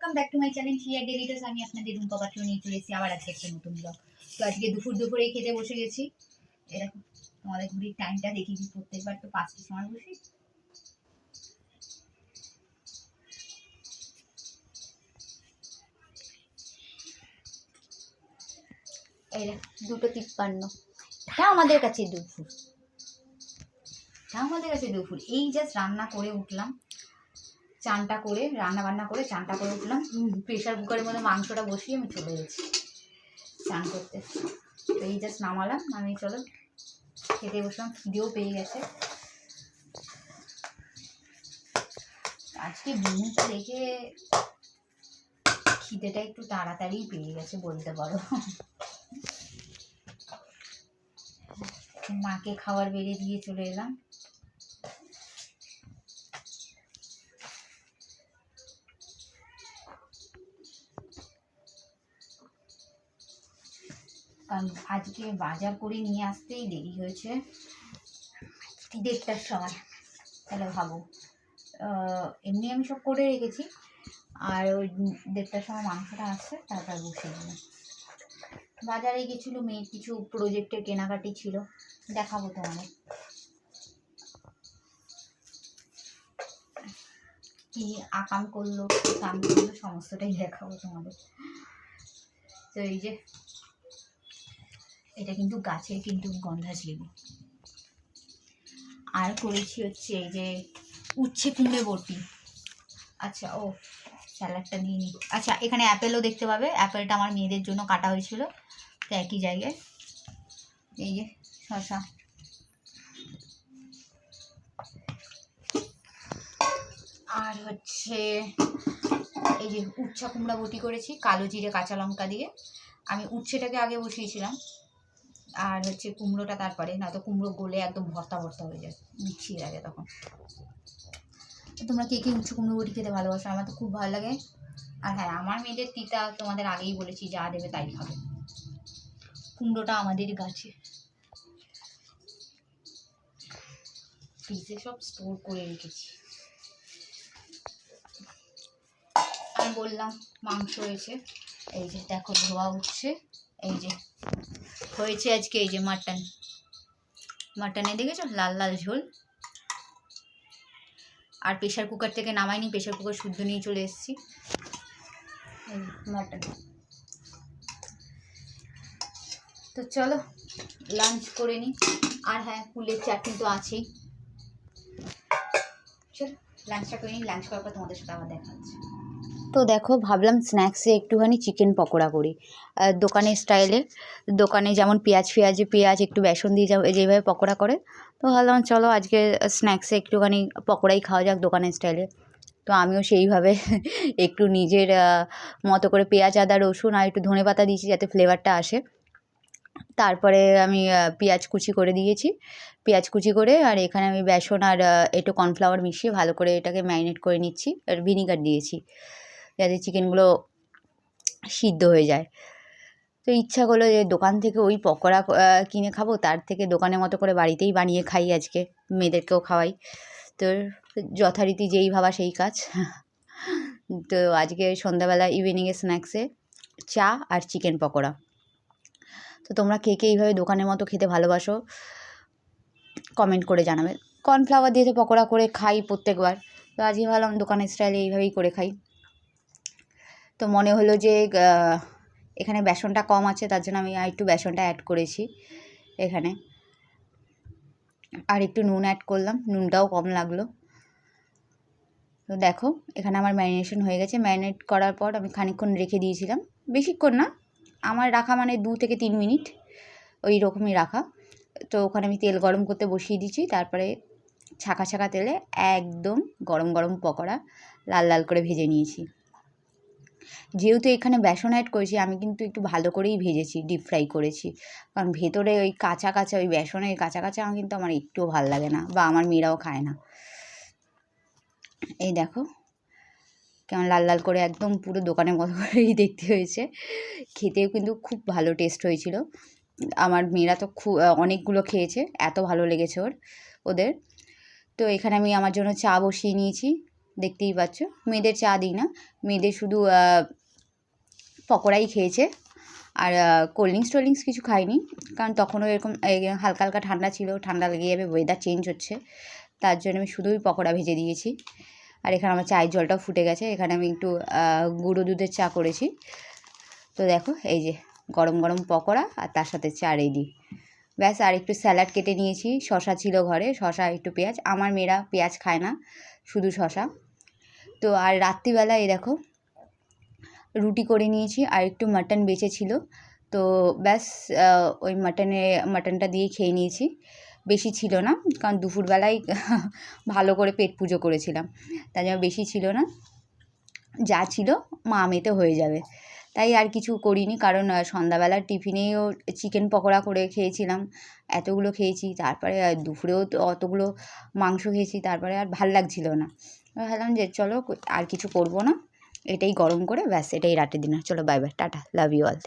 Welcome back to my channel here daily tips. আমি আপনাদের রুম্পা পাত্র নিয়ে চলে এসেছি আবার আজকে একটা নতুন ব্লগ। তো আজকে দুপুরে খেতে বসে গেছি। এরকম তোমাদের ঘড়ির টাইমটা দেখিয়েছি, প্রত্যেকবার তো 5টার সময় বসি। এই 2:53, এটা আমাদের কাছে দুপুর। এই জাস্ট রান্না করে উঠলাম, চানটা করে রান্না বান্না করে চানটা করে উঠলাম। প্রেশার কুকারের মধ্যে মাংসটা বসিয়ে আমি চলে গেছি চান করতে। তো এই জাস্ট নামালাম, আমি চলো খেতে বসলাম। খিদেও পেয়ে গেছে আজকে দিনটা দেখে, খিদেটা একটু তাড়াতাড়ি পেয়ে গেছে বলতে পারো। মাকে খাবার বেড়ে দিয়ে চলে এলাম। কারণ আজকে বাজার করে নিয়ে আসতেই দেরি হয়েছে 1:30টার সময়। তাহলে ভাবো, এমনি আমি সব করে রেখেছি, আর ওই 1:30টার সময় মাংসটা আসছে, তারপর বসে দিলাম। বাজারে গেছিলো, মেয়ের কিছু প্রজেক্টের কেনাকাটি ছিল, দেখাবো তোমাদের কি আকাম করলো কাম করলো, সমস্তটাই দেখাবো তোমাদের। তো এই যে এটা কিন্তু গাছের কিন্তু গন্ধাজ লেবু, আর করেছি হচ্ছে এই যে উচ্ছে কুমড়ে বটি। আচ্ছা, ও স্যালাডটা নিয়ে নিই। আচ্ছা, এখানে অ্যাপেলও দেখতে পাবে, অ্যাপেলটা আমার মেয়েদের জন্য কাটা হয়েছিল, তো একই জায়গায়। এই যে শসা, আর হচ্ছে এই যে উচ্ছা কুমড়া বটি করেছি কালো জিরে কাঁচা লঙ্কা দিয়ে। আমি উচ্ছেটাকে আগে বসিয়েছিলাম, আর হচ্ছে কুমড়োটা তারপরে, নয়তো কুমড়ো গলে একদম ভর্তা হয়ে যায়, বিচ্ছি লাগে তখন। তোমরা কে কে উচ্ছে কুমড়ো বটি খেতে ভালোবাসো? আমার তো খুব ভালো লাগে। আর হ্যাঁ, আমার মেয়েদের তিতা তোমাদের আগেই বলেছি, যা দেবে তাই খাবে। কুমড়োটা আমাদের গাছে, ফ্রিজে সব স্টোর করে রেখেছি। আমি বললাম মাংস হয়েছে, এই যে দেখো ধোয়া উঠছে। এই যে হয়েছে আজকে এই যে মাটনে দেখেছো লাল লাল ঝোল। আর প্রেশার কুকার থেকে নামাইনি, প্রেশার কুকার শুদ্ধ নিয়ে চলে এসেছি। এই মাটন। তো চলো লাঞ্চ করে নিই। আর হ্যাঁ, ফুলের চাটনি তো আছেই। চলো লাঞ্চটা করে নিই, লাঞ্চ করার পর তোমাদের সাথে আবার দেখা হচ্ছে। তো দেখো, ভাবলাম স্ন্যাক্সে একটুখানি চিকেন পকোড়া করি দোকানের স্টাইলে। দোকানে যেমন পেঁয়াজ একটু বেসন দিয়ে যেভাবে পকোড়া করে, তো ভাবলাম চলো আজকে স্ন্যাক্সে একটুখানি পকোড়াই খাওয়া যাক দোকানের স্টাইলে। তো আমিও সেইভাবে একটু নিজের মতো করে পেঁয়াজ আদা রসুন আর একটু ধনেপাতা দিয়েছি যাতে ফ্লেভারটা আসে। তারপরে আমি পেঁয়াজ কুচি করে দিয়েছি, পেঁয়াজ কুচি করে, আর এখানে আমি বেসন আর একটু কর্নফ্লাওয়ার মিশিয়ে ভালো করে এটাকে ম্যারিনেট করে নিচ্ছি, আর ভিনিগার দিয়েছি যাতে চিকেনগুলো সিদ্ধ হয়ে যায়। তো ইচ্ছা করলো যে দোকান থেকে ওই পকোড়া কিনে খাবো, তার থেকে দোকানের মতো করে বাড়িতেই বানিয়ে খাই আজকে, মেয়েদেরকেও খাওয়াই। তো যথারীতি যেই ভাবা সেই কাজ। তো আজকে সন্ধ্যাবেলা ইভিনিংয়ে স্ন্যাক্সে চা আর চিকেন পকোড়া। তো তোমরা কে কে এইভাবে দোকানের মতো খেতে ভালোবাসো কমেন্ট করে জানাবে। কর্নফ্লাওয়ার দিয়ে তো পকোড়া করে খাই প্রত্যেকবার, তো আজকে ভাবলাম দোকানের স্টাইলে এইভাবেই করে খাই। তো মনে হলো যে এখানে বেসনটা কম আছে, তার জন্য আমি আর একটু বেসনটা অ্যাড করেছি এখানে, আর একটু নুন অ্যাড করলাম, নুনটাও কম লাগলো। তো দেখো এখানে আমার ম্যারিনেশন হয়ে গেছে। ম্যারিনেট করার পর আমি খানিকক্ষণ রেখে দিয়েছিলাম, বেশিক্ষণ না, আমার রাখা মানে 2 থেকে 3 মিনিট ওই রকমই রাখা। তো ওখানে আমি তেল গরম করতে বসিয়ে দিয়েছি, তারপরে ছাকা তেলে একদম গরম গরম পকোড়া লাল লাল করে ভেজে নিয়েছি। যেহেতু এখানে বেসন অ্যাড করেছি, আমি কিন্তু একটু ভালো করেই ভেজেছি, ডিপ ফ্রাই করেছি, কারণ ভেতরে ওই কাঁচা ওই বেসনের কাঁচা কিন্তু আমার একটুও ভালো লাগে না, বা আমার মেয়েরাও খায় না। এই দেখো কেমন লাল লাল করে একদম পুরো দোকানের মতো করেই দেখতে হয়েছে, খেতেও কিন্তু খুব ভালো টেস্ট হয়েছিল। আমার মেয়েরা তো অনেকগুলো খেয়েছে, এত ভালো লেগেছে ওদের। তো এখানে আমি আমার জন্য চা বসিয়ে নিয়েছি, দেখতেই পাচ্ছ। মেয়েদের চা দিই না, মেয়েদের শুধু পকোড়াই খেয়েছে, আর কোল্ড ড্রিঙ্কস কিছু খাইনি, কারণ তখনও এরকম হালকা হালকা ঠান্ডা ছিল, ঠান্ডা লেগে যাবে, ওয়েদার চেঞ্জ হচ্ছে, তার জন্য আমি শুধুই পকোড়া ভেজে দিয়েছি। আর এখানে আমার চায়ের জলটাও ফুটে গেছে, এখানে আমি একটু গুঁড়ো দুধের চা করেছি। তো দেখো এই যে গরম গরম পকোড়া আর তার সাথে চা রেডি। ব্যাস, আর একটু স্যালাড কেটে নিয়েছি, শশা ছিল ঘরে, শশা একটু পেঁয়াজ, আমার মেয়েরা পেঁয়াজ খায় না, শুধু শশা। তো আর রাত্রিবেলা এই দেখো রুটি করে নিয়েছি, আর একটু মাটন বেঁচে ছিল, তো ব্যাস ওই মাটনটা দিয়ে খেয়ে নিয়েছি। বেশি ছিল না, কারণ দুপুরবেলায় ভালো করে পেট পুজো করেছিলাম, তাই জন্য বেশি ছিল না, যা ছিল মা মেতে হয়ে যাবে, তাই আর কিছু করিনি। কারণ সন্ধ্যাবেলার টিফিনেও চিকেন পকোড়া করে খেয়েছিলাম, এতগুলো খেয়েছি, তারপরে দুপুরেও তো অতগুলো মাংস খেয়েছি, তারপরে আর ভাল লাগছিল না, ভাবলাম যে চলো আর কিছু করব না, এটাই গরম করে ব্যাস এটাই রাতের ডিনার। চলো বাই বাই, টাটা, লাভ ইউ অল।